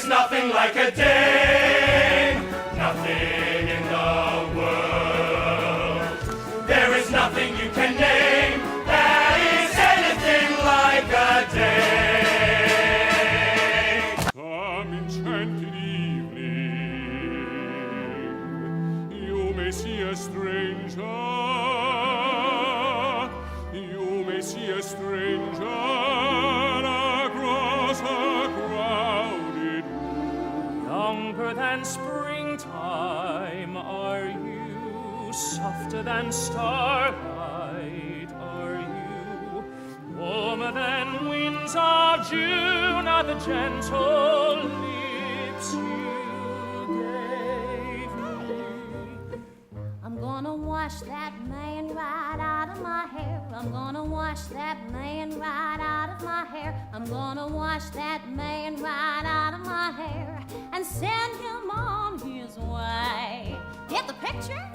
Nothing like a dame, nothing in the world. There is nothing you can name that is anything like a dame. Some enchanted evening, you may see a stranger. You may see a stranger across a crowded room. Younger than springtime are you, softer than starlight are you, warmer than winds of June are the gentle lips you gave me. I'm gonna wash that man right out of my hair. I'm gonna wash that man right out of my hair. I'm gonna wash that man right out of my hair and send him on his way. Get the picture?